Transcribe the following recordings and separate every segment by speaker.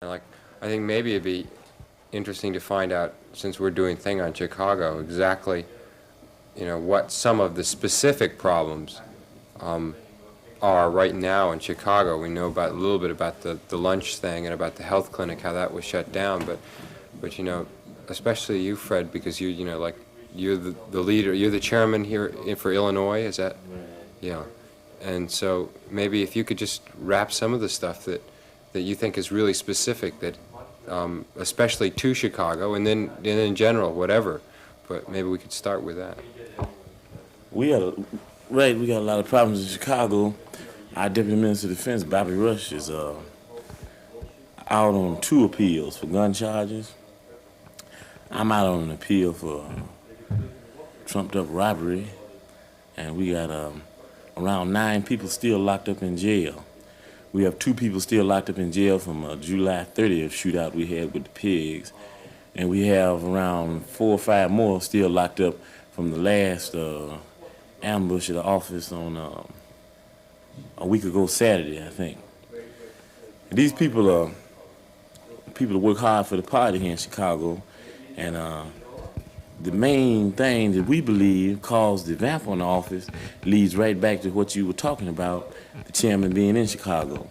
Speaker 1: Like, I think maybe it'd be interesting to find out, since we're doing thing on Chicago, exactly, what some of the specific problems are right now in Chicago. We know about a little bit about the lunch thing and about the health clinic, how that was shut down, but especially you, Fred, because like you're the leader, you're the chairman here for Illinois, is that? Yeah. And so maybe if you could just wrap some of the stuff that you think is really specific, that especially to Chicago, and then in general, whatever. But maybe we could start with that.
Speaker 2: We got a lot of problems in Chicago. Our Deputy Minister of Defense, Bobby Rush, is out on 2 appeals for gun charges. I'm out on an appeal for trumped-up robbery, and we got around 9 people still locked up in jail. We have 2 people still locked up in jail from a July 30th shootout we had with the pigs, and we have around 4 or 5 more still locked up from the last ambush at the office on a week ago Saturday, I think. And these people are people that work hard for the party here in Chicago, and the main thing that we believe caused the vamp on the office leads right back to what you were talking about, the chairman being in Chicago.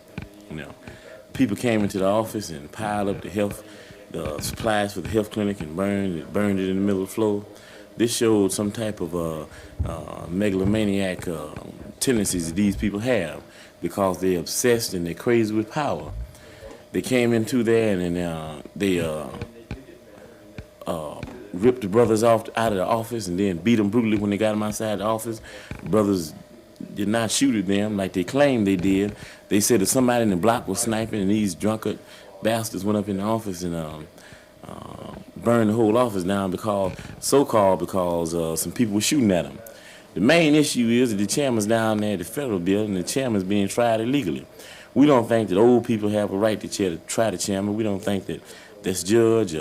Speaker 2: People came into the office and piled up the supplies for the health clinic and burned it in the middle of the floor. This showed some type of megalomaniac tendencies that these people have, because they're obsessed and they're crazy with power. They came into there and they ripped the brothers off out of the office and then beat them brutally when they got them outside the office. The brothers did not shoot at them like they claimed they did. They said that somebody in the block was sniping, and these drunkard bastards went up in the office and burned the whole office down because some people were shooting at them. The main issue is that the chairman's down there at the federal building, and the chairman's being tried illegally. We don't think that old people have a right to try the chairman. We don't think that this judge,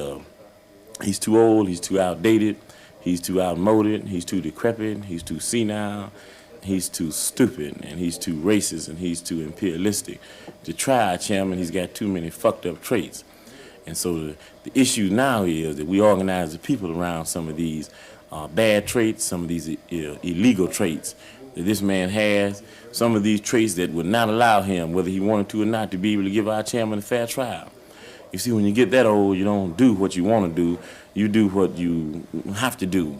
Speaker 2: he's too old, he's too outdated, he's too outmoded, he's too decrepit, he's too senile, he's too stupid, and he's too racist, and he's too imperialistic to try a chairman. He's got too many fucked up traits. And so the issue now is that we organize the people around some of these bad traits, some of these illegal traits that this man has, some of these traits that would not allow him, whether he wanted to or not, to be able to give our chairman a fair trial. You see, when you get that old, you don't do what you want to do. You do what you have to do,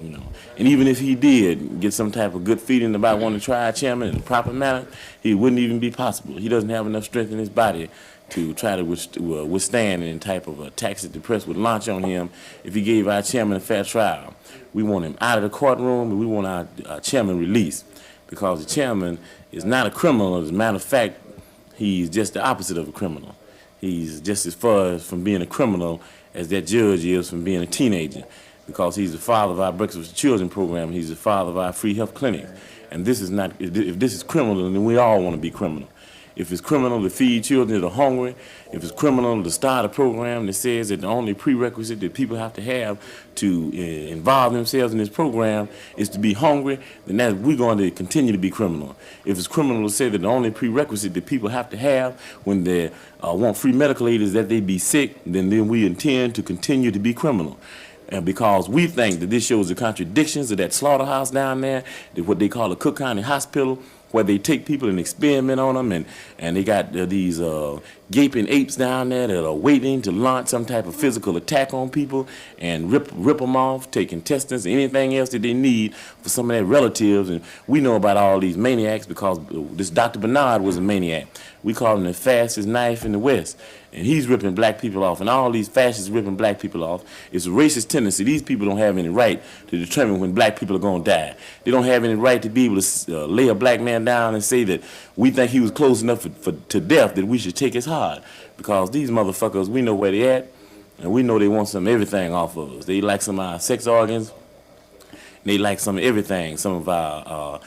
Speaker 2: And even if he did get some type of good feeling about wanting to try a chairman in the proper manner, he wouldn't even be possible. He doesn't have enough strength in his body to try to withstand any type of attacks that the press would launch on him if he gave our chairman a fair trial. We want him out of the courtroom, and we want our chairman released, because the chairman is not a criminal. As a matter of fact, he's just the opposite of a criminal. He's just as far from being a criminal as that judge is from being a teenager, because he's the father of our Breakfast with Children program. He's the father of our free health clinic. And this is not, if this is criminal, then we all want to be criminal. If it's criminal to feed children that are hungry, if it's criminal to start a program that says that the only prerequisite that people have to involve themselves in this program is to be hungry, then we're going to continue to be criminal. If it's criminal to say that the only prerequisite that people have when they want free medical aid is that they be sick, then we intend to continue to be criminal. And because we think that this shows the contradictions of that slaughterhouse down there, what they call a Cook County Hospital, where they take people and experiment on them, and they got these gaping apes down there that are waiting to launch some type of physical attack on people and rip them off, take intestines, anything else that they need for some of their relatives. And we know about all these maniacs because this Dr. Bernard was a maniac. We call him the fastest knife in the West. And he's ripping black people off, and all these fascists ripping black people off. It's a racist tendency. These people don't have any right to determine when black people are going to die. They don't have any right to be able to lay a black man down and say that we think he was close enough to death that we should take his heart. Because these motherfuckers, we know where they at, and we know they want some of everything off of us. They like some of our sex organs, and they like some of everything, some of our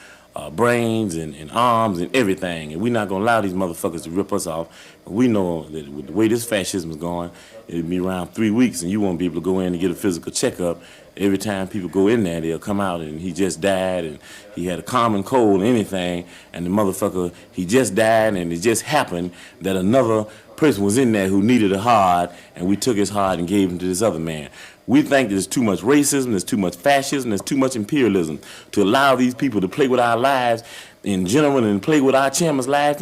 Speaker 2: brains and arms and everything, and we're not going to allow these motherfuckers to rip us off. We know that with the way this fascism is going, it'll be around 3 weeks, and you won't be able to go in and get a physical checkup. Every time people go in there, they'll come out and he just died, and he had a common cold or anything, and the motherfucker, he just died, and it just happened that another person was in there who needed a hard, and we took his hard and gave him to this other man. We think there's too much racism, there's too much fascism, there's too much imperialism to allow these people to play with our lives in general and play with our chairman's life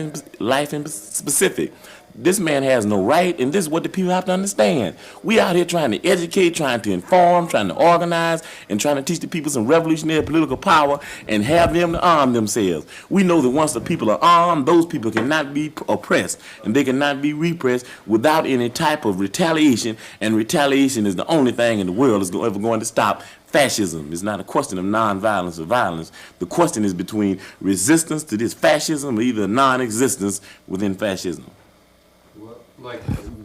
Speaker 2: in specific. This man has no right, and this is what the people have to understand. We out here trying to educate, trying to inform, trying to organize, and trying to teach the people some revolutionary political power and have them to arm themselves. We know that once the people are armed, those people cannot be oppressed, and they cannot be repressed without any type of retaliation, and retaliation is the only thing in the world that's ever going to stop fascism. It's not a question of nonviolence or violence. The question is between resistance to this fascism or either non-existence within fascism.
Speaker 1: Like,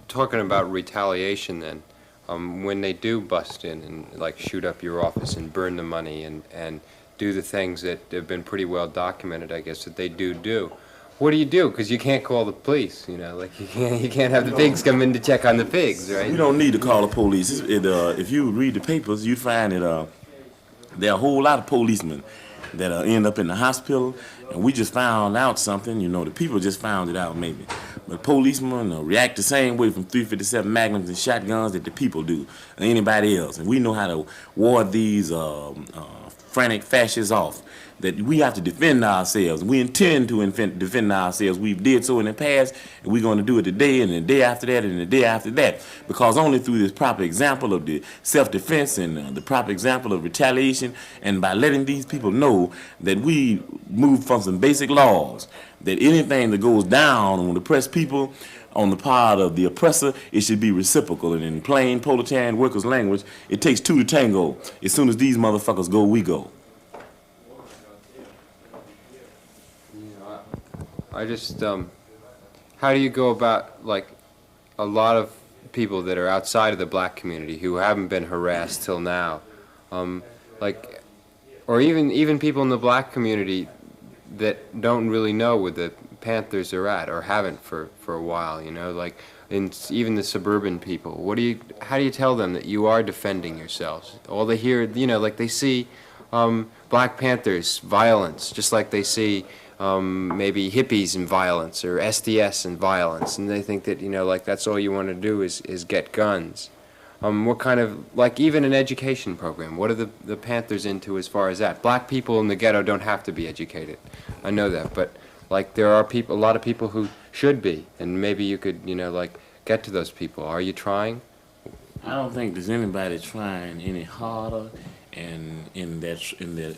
Speaker 1: talking about retaliation then, when they do bust in and like shoot up your office and burn the money and do the things that have been pretty well documented, I guess, that they do, what do you do? Because you can't call the police, you know, like you can't have the pigs come in to check on the pigs, right?
Speaker 2: You don't need to call the police. If you read the papers, you'd find that there are a whole lot of policemen that end up in the hospital, and we just found out something, you know, the people just found it out maybe. But policemen react the same way from .357 Magnums and shotguns that the people do, or anybody else. And we know how to ward these frantic fascists off, that we have to defend ourselves. We intend to defend ourselves. We've did so in the past, and we're going to do it today and the day after that and the day after that. Because only through this proper example of the self-defense and the proper example of retaliation, and by letting these people know that we move from some basic laws, that anything that goes down on oppressed people on the part of the oppressor, it should be reciprocal. And in plain proletarian workers' language, it takes two to tango. As soon as these motherfuckers go, we go.
Speaker 1: I just, how do you go about, like, a lot of people that are outside of the black community who haven't been harassed till now, like, or even people in the black community that don't really know where the Panthers are at or haven't for a while, you know, like, even the suburban people. How do you tell them that you are defending yourselves? All they hear, you know, like they see Black Panthers, violence, just like they see maybe hippies and violence or SDS and violence, and they think that, you know, like that's all you want to do is get guns. What kind of, like, even an education program, what are the Panthers into as far as that? Black people in the ghetto don't have to be educated, I know that, but like there are people, a lot of people who should be, and maybe you could, you know, like get to those people. Are you trying?
Speaker 2: I don't think there's anybody trying any harder and in their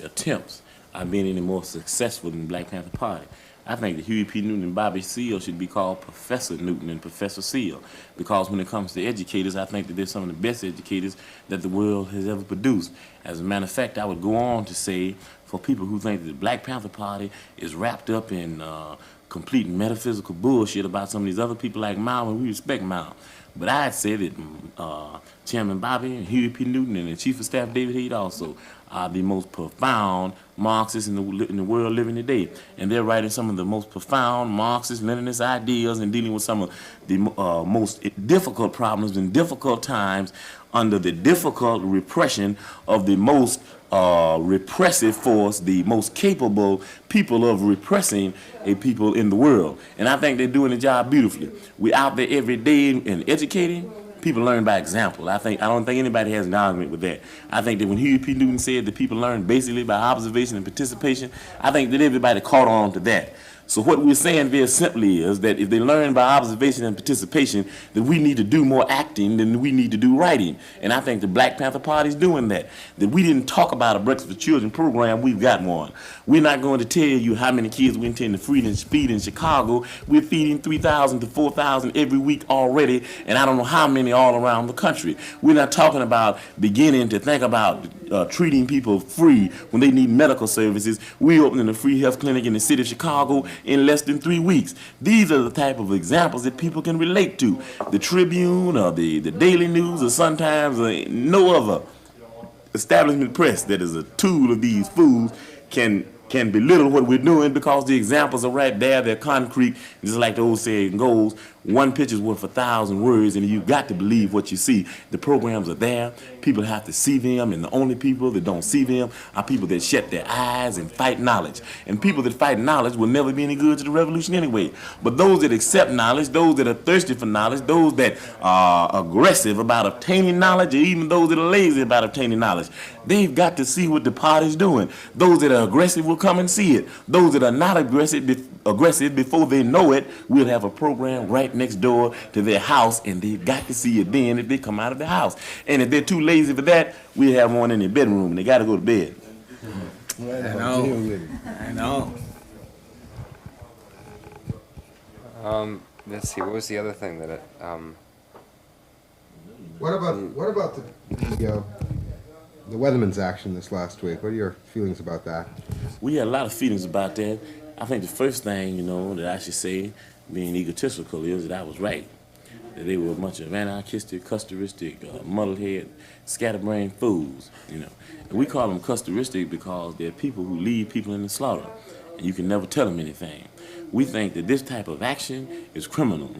Speaker 2: attempts at being any more successful than the Black Panther Party. I think that Huey P. Newton and Bobby Seale should be called Professor Newton and Professor Seale, because when it comes to educators, I think that they're some of the best educators that the world has ever produced. As a matter of fact, I would go on to say, for people who think that the Black Panther Party is wrapped up in complete metaphysical bullshit about some of these other people like Mao, and we respect Mao. But I'd say that Chairman Bobby and Huey P. Newton and the Chief of Staff David Head also are the most profound Marxists in the world living today. And they're writing some of the most profound Marxist, Leninist ideas and dealing with some of the most difficult problems in difficult times under the difficult repression of the most repressive force, the most capable people of repressing a people in the world. And I think they're doing the job beautifully. We're out there every day and educating. People learn by example. I don't think anybody has an argument with that. I think that when Huey P. Newton said that people learn basically by observation and participation, I think that everybody caught on to that. So what we're saying very simply is that if they learn by observation and participation, that we need to do more acting than we need to do writing. And I think the Black Panther Party is doing that. That we didn't talk about a Breakfast for Children program, we've got one. We're not going to tell you how many kids we intend to feed in Chicago. We're feeding 3,000 to 4,000 every week already, and I don't know how many all around the country. We're not talking about beginning to think about treating people free when they need medical services. We're opening a free health clinic in the city of Chicago in less than 3 weeks. These are the type of examples that people can relate to. The Tribune or the Daily News or sometimes no other establishment press that is a tool of these fools can can belittle what we're doing because the examples are right there. They're concrete. Just like the old saying goes, one picture's worth 1,000 words, and you've got to believe what you see. The programs are there. People have to see them, and the only people that don't see them are people that shut their eyes and fight knowledge. And people that fight knowledge will never be any good to the revolution anyway. But those that accept knowledge, those that are thirsty for knowledge, those that are aggressive about obtaining knowledge, or even those that are lazy about obtaining knowledge, they've got to see what the party's doing. Those that are aggressive will come and see it. Those that are not aggressive before they know it, we'll have a program right next door to their house, and they've got to see it then if they come out of the house. And if they're too lazy for that, we'll have one in their bedroom, and they got to go to bed.
Speaker 3: I know.
Speaker 1: Let's see, what was the other thing that
Speaker 4: What about the Weatherman's action this last week? What are your feelings about that?
Speaker 2: We had a lot of feelings about that. I think the first thing, that I should say, being egotistical, is that I was right. That they were a bunch of anarchistic, custoristic, muddlehead, scatterbrained fools, And we call them custoristic because they're people who lead people in the slaughter, and you can never tell them anything. We think that this type of action is criminal,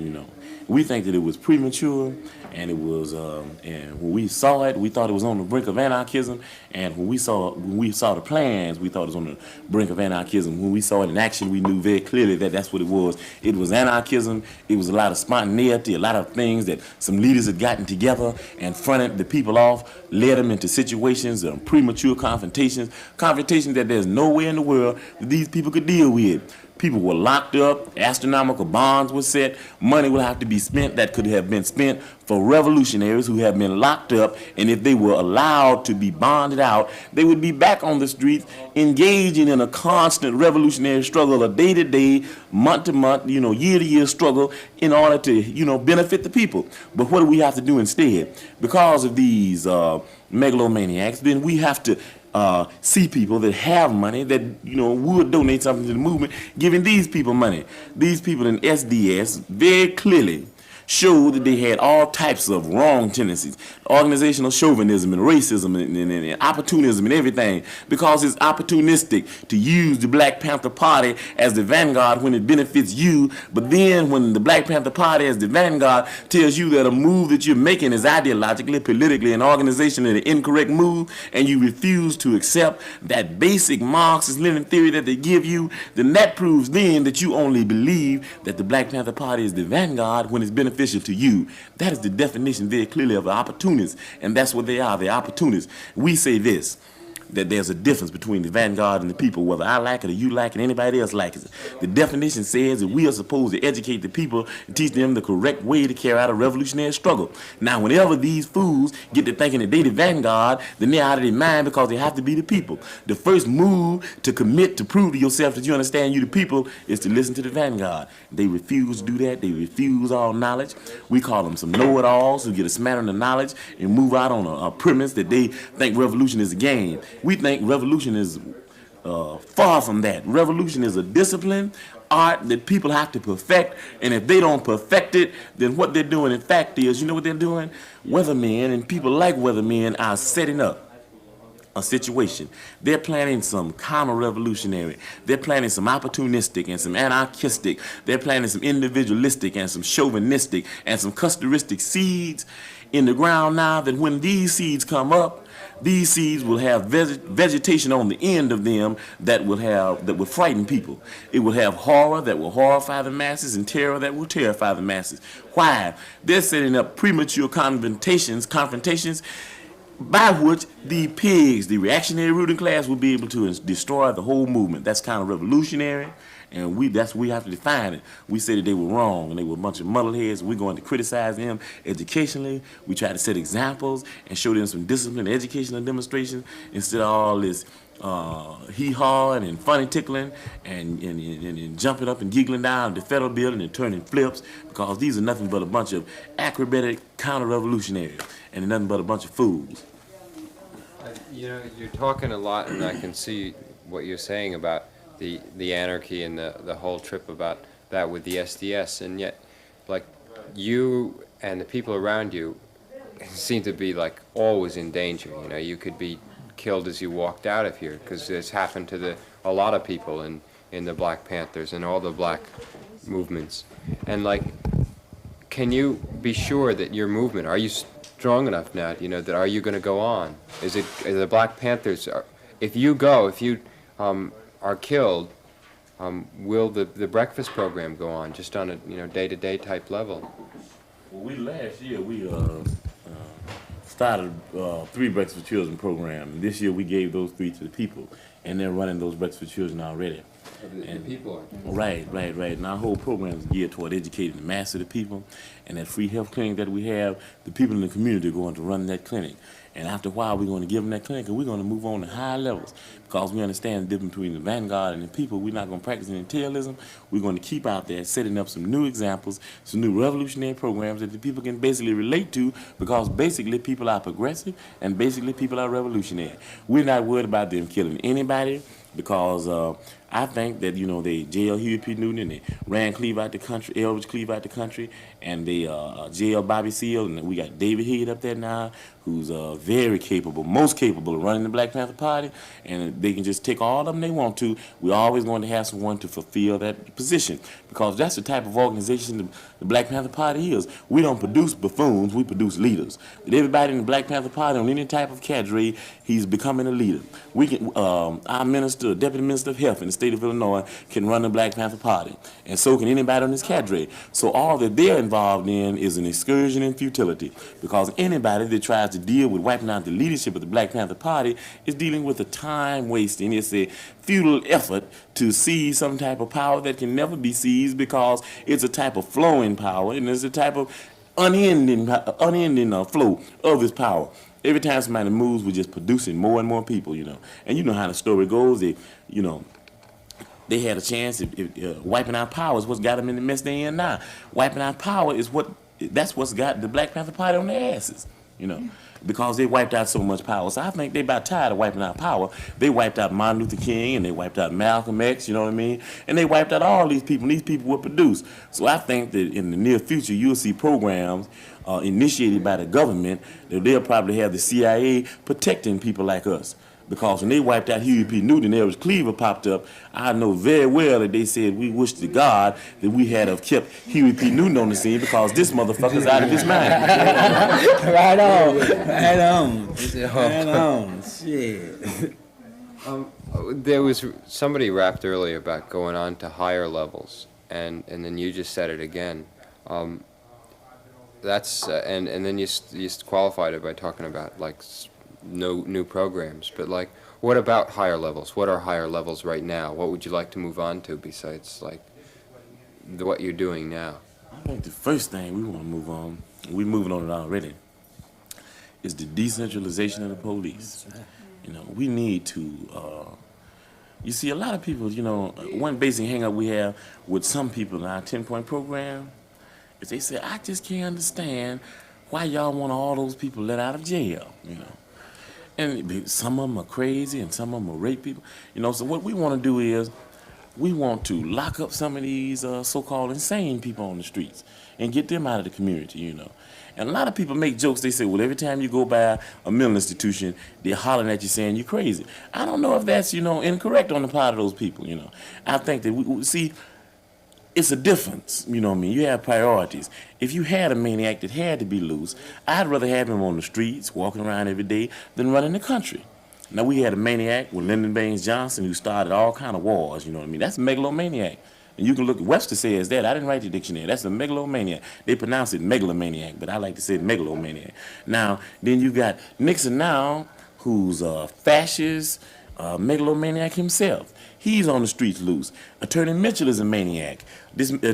Speaker 2: We think that it was premature, and it was, and when we saw it, we thought it was on the brink of anarchism, and when we saw the plans, we thought it was on the brink of anarchism. When we saw it in action, we knew very clearly that that's what it was. It was anarchism. It was a lot of spontaneity, a lot of things that some leaders had gotten together and fronted the people off, led them into situations of premature confrontations that there's no way in the world that these people could deal with. People were locked up, astronomical bonds were set, money would have to be spent that could have been spent for revolutionaries who have been locked up, and if they were allowed to be bonded out, they would be back on the streets engaging in a constant revolutionary struggle, a day-to-day, month-to-month, year-to-year struggle in order to, benefit the people. But what do we have to do instead? Because of these megalomaniacs, then we have to see people that have money that would donate something to the movement, giving these people money. These people in SDS very clearly showed that they had all types of wrong tendencies, organizational chauvinism and racism and opportunism and everything, because it's opportunistic to use the Black Panther Party as the vanguard when it benefits you, but then when the Black Panther Party as the vanguard tells you that a move that you're making is ideologically, politically, and organizationally an incorrect move, and you refuse to accept that basic Marxist-Lenin theory that they give you, then that proves then that you only believe that the Black Panther Party is the vanguard when it's beneficial to you. That is the definition very clearly of an opportunist, and that's what they are. They're opportunists. We say this, that there's a difference between the vanguard and the people, whether I like it or you like it, anybody else likes it. The definition says that we are supposed to educate the people and teach them the correct way to carry out a revolutionary struggle. Now, whenever these fools get to thinking that they the vanguard, then they're out of their mind because they have to be the people. The first move to commit to prove to yourself that you understand you the people is to listen to the vanguard. They refuse to do that. They refuse all knowledge. We call them some know-it-alls who get a smattering of knowledge and move out on a premise that they think revolution is a game. We think revolution is far from that. Revolution is a discipline, art that people have to perfect, and if they don't perfect it, then what they're doing in fact is, you know what they're doing? Weathermen and people like weathermen are setting up a situation. They're planning some counter-revolutionary. They're planning some opportunistic and some anarchistic. They're planting some individualistic and some chauvinistic and some custoristic seeds in the ground now, that when these seeds come up, these seeds will have vegetation on the end of them that will frighten people. It will have horror that will horrify the masses and terror that will terrify the masses. Why? They're setting up premature confrontations by which the pigs, the reactionary ruling class, will be able to destroy the whole movement. That's kind of revolutionary, and we have to define it. We say that they were wrong and they were a bunch of muddleheads. We're going to criticize them educationally. We try to set examples and show them some discipline, educational demonstration, instead of all this hee-hawing and funny tickling and jumping up and giggling down the federal building and turning flips, because these are nothing but a bunch of acrobatic counter-revolutionaries and nothing but a bunch of fools.
Speaker 1: You're talking a lot, and I can see what you're saying about the anarchy and the whole trip about that with the SDS, and yet, like, you and the people around you seem to be, like, always in danger. You could be killed as you walked out of here, because this happened to a lot of people in the Black Panthers and all the black movements. And like, can you be sure that your movement, are you strong enough now, you know, that are you going to go on? Is the Black Panthers, if you are killed, will the breakfast program go on just on a, you know, day-to-day type level?
Speaker 2: Well, last year we started 3 Breakfast for Children program. And this year we gave those 3 to the people, and they're running those Breakfast for Children already.
Speaker 1: The people are.
Speaker 2: Right. And our whole program is geared toward educating the mass of the people. And that free health clinic that we have, the people in the community are going to run that clinic. And after a while, we're going to give them that clinic, and we're going to move on to higher levels because we understand the difference between the vanguard and the people. We're not going to practice any taillism. We're going to keep out there setting up some new examples, some new revolutionary programs that the people can basically relate to because basically people are progressive and basically people are revolutionary. We're not worried about them killing anybody because I think that, you know, they jailed Huey P. Newton and they ran Cleve out the country, Elbridge Cleve out the country, and they jailed Bobby Seale, and we got David Head up there now, who's very capable, most capable of running the Black Panther Party, and they can just take all of them they want to. We're always going to have someone to fulfill that position because that's the type of organization the Black Panther Party is. We don't produce buffoons, we produce leaders. With everybody in the Black Panther Party on any type of cadre, he's becoming a leader. We can, our minister, deputy minister of health in the state of Illinois can run the Black Panther Party, and so can anybody on this cadre. So all that they're involved in is an excursion in futility because anybody that tries to deal with wiping out the leadership of the Black Panther Party is dealing with a time wasting. It's a futile effort to seize some type of power that can never be seized because it's a type of flowing power and it's a type of unending flow of his power. Every time somebody moves, we're just producing more and more people, you know. And you know how the story goes. They had a chance. Wiping out power is what's got them in the mess they're in now. Wiping out power is that's what's got the Black Panther Party on their asses, you know, because they wiped out so much power. So I think they about tired of wiping out power. They wiped out Martin Luther King and they wiped out Malcolm X, you know what I mean? And they wiped out all these people, and these people were produced. So I think that in the near future, you'll see programs initiated by the government that they'll probably have the CIA protecting people like us. Because when they wiped out Huey P. Newton and Elbridge Cleaver popped up, I know very well that they said we wish to God that we had have kept Huey P. Newton on the scene because this motherfucker's out of his mind.
Speaker 3: Right on. Shit.
Speaker 1: There was somebody rapped earlier about going on to higher levels, and then you just said it again. That's and then you qualified it by talking about like no new programs, but like what about higher levels? What are higher levels right now? What would you like to move on to besides like what you're doing now?
Speaker 2: I think the first thing we want to move on, we're moving on it already, is the decentralization of the police. You know, we need to, you see a lot of people, you know, one basic hang up we have with some people in our 10-point program is they say, I just can't understand why y'all want all those people let out of jail, you know. And some of them are crazy and some of them are rape people. You know, so what we want to do is we want to lock up some of these so-called insane people on the streets and get them out of the community, you know. And a lot of people make jokes. They say, well, every time you go by a mental institution, they're hollering at you saying you're crazy. I don't know if that's, you know, incorrect on the part of those people, you know. I think that we see, it's a difference, you know what I mean? You have priorities. If you had a maniac that had to be loose, I'd rather have him on the streets, walking around every day, than running the country. Now, we had a maniac with Lyndon Baines Johnson who started all kind of wars, you know what I mean? That's a megalomaniac. And you can look, Webster says that. I didn't write the dictionary. That's a megalomaniac. They pronounce it megalomaniac, but I like to say megalomaniac. Now, then you got Nixon now, who's a fascist, megalomaniac himself. He's on the streets loose. Attorney Mitchell is a maniac. This pig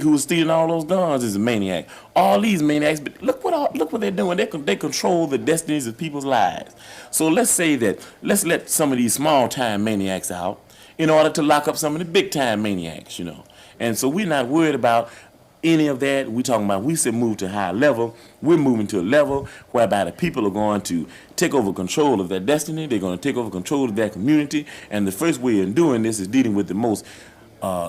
Speaker 2: who was stealing all those guns is a maniac. All these maniacs, but look what they're doing. They control the destinies of people's lives. So let's let some of these small-time maniacs out in order to lock up some of the big-time maniacs, you know. And so we're not worried about any of that. We're talking about, we said move to a higher level. We're moving to a level whereby the people are going to take over control of their destiny. They're going to take over control of their community. And the first way in doing this is dealing with the most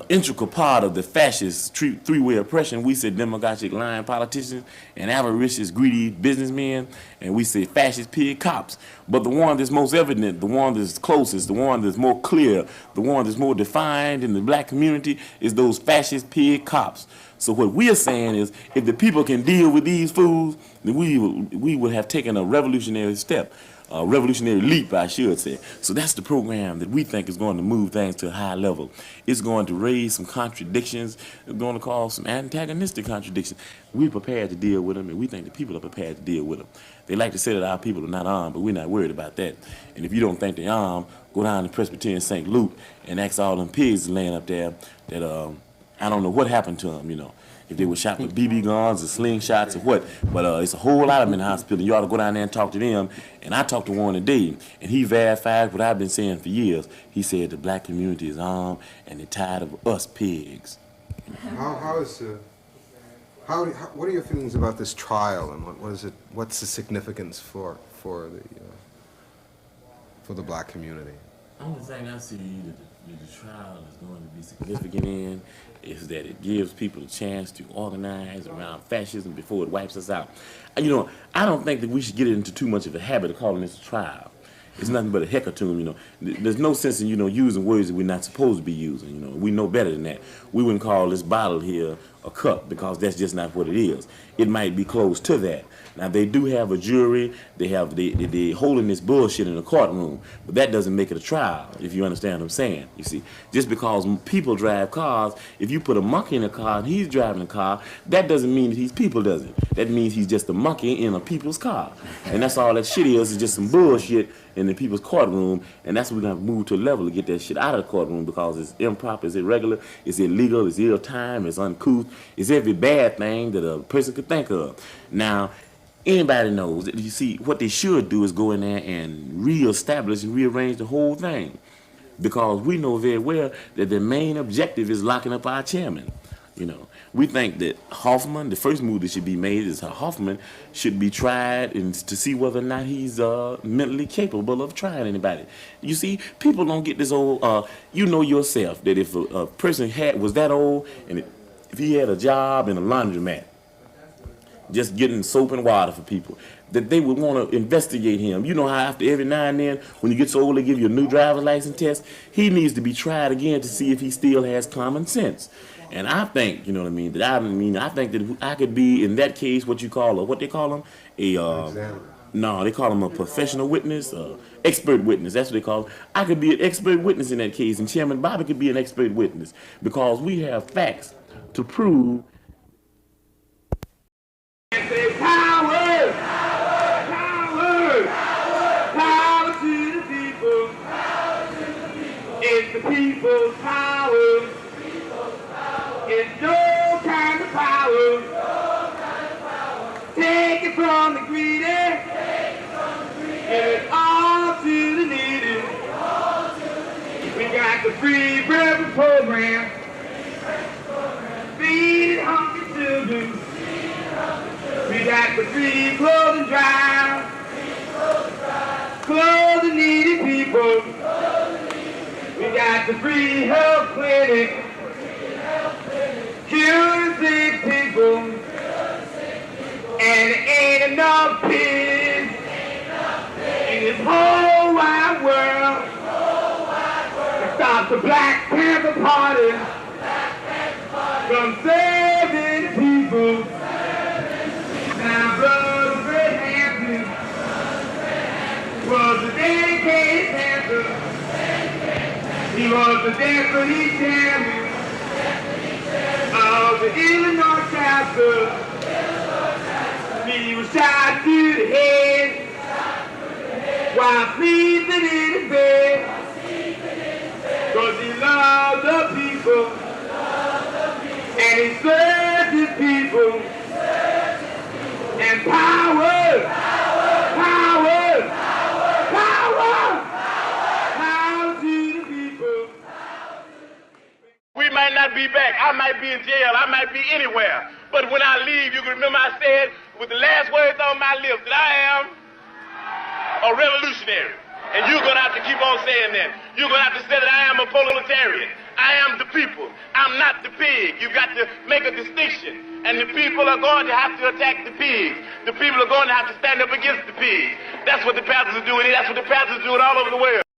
Speaker 2: integral part of the fascist three-way oppression. We say demagogic lying politicians and avaricious greedy businessmen, and we say fascist pig cops. But the one that's most evident, the one that's closest, the one that's more clear, the one that's more defined in the black community is those fascist pig cops. So what we are saying is, if the people can deal with these fools, then we would have taken a revolutionary step. A revolutionary leap, I should say. So that's the program that we think is going to move things to a high level. It's going to raise some contradictions. It's going to cause some antagonistic contradictions. We're prepared to deal with them, and we think the people are prepared to deal with them. They like to say that our people are not armed, but we're not worried about that. And if you don't think they're armed, go down to Presbyterian St. Luke and ask all them pigs laying up there that I don't know what happened to them, you know. If they were shot with BB guns or slingshots or what. But it's a whole lot of them in the hospital. You ought to go down there and talk to them. And I talked to one today, and he verified what I've been saying for years. He said the black community is armed, and they're tired of us pigs.
Speaker 4: What are your feelings about this trial, and what's the significance for the black community?
Speaker 2: The only thing I see that the trial is going to be significant in is that it gives people a chance to organize around fascism before it wipes us out. You know, I don't think that we should get into too much of a habit of calling this a trial. It's nothing but a hecatomb, you know. There's no sense in, you know, using words that we're not supposed to be using, you know. We know better than that. We wouldn't call this bottle here a cup because that's just not what it is. It might be close to that. Now, they do have a jury. They're holding this bullshit in a courtroom, but that doesn't make it a trial, if you understand what I'm saying. You see, just because people drive cars, if you put a monkey in a car and he's driving a car, that doesn't mean that he's people, does it? That means he's just a monkey in a people's car. And that's all that shit is just some bullshit in the people's courtroom, and that's what we're going to move to a level to get that shit out of the courtroom because it's improper, it's irregular, it's illegal, it's ill-timed, it's uncouth, it's every bad thing that a person could think of. Now, anybody knows that, you see, what they should do is go in there and reestablish and rearrange the whole thing because we know very well that the main objective is locking up our chairman. You know, we think that Hoffman, the first move that should be made is Hoffman should be tried and to see whether or not he's mentally capable of trying anybody. You see, people don't get this old, you know yourself that if a person was that old and if he had a job in a laundromat, just getting soap and water for people, that they would want to investigate him. You know how after every now and then, when you get so old, they give you a new driver's license test. He needs to be tried again to see if he still has common sense. And I think, you know what I mean, I think that I could be, in that case, what they call him? No, they call him a professional witness, expert witness, that's what they call him. I could be an expert witness in that case, and Chairman Bobby could be an expert witness, because we have facts to prove.
Speaker 5: Power! Power! Power to the people! It's the people's power! It's no kind of power. Take it from the greedy. Give it all to the needy. We got the free breakfast program. Feed hungry children. We got the free clothing drive. Clothe the needy people. We got the free health clinic. Cure sick people, and there ain't enough pigs in this whole wide world to stop the Black Panther Party from saving the people. Now, Brother Fred Hampton was a dedicated Panther. He was the deputy chairman of the Illinois chapter. He was shot through the head while sleeping in his bed. Cause he loved the people and he served his people. And power, power, power, power to the people.
Speaker 6: We might not be back. I might be in jail. I might be anywhere. But when I leave, you can remember I said with the last words on my lips that I am a revolutionary. And you're going to have to keep on saying that. You're going to have to say that I am a proletarian. I am the people. I'm not the pig. You've got to make a distinction. And the people are going to have to attack the pigs. The people are going to have to stand up against the pigs. That's what the pastors are doing. That's what the pastors are doing all over the world.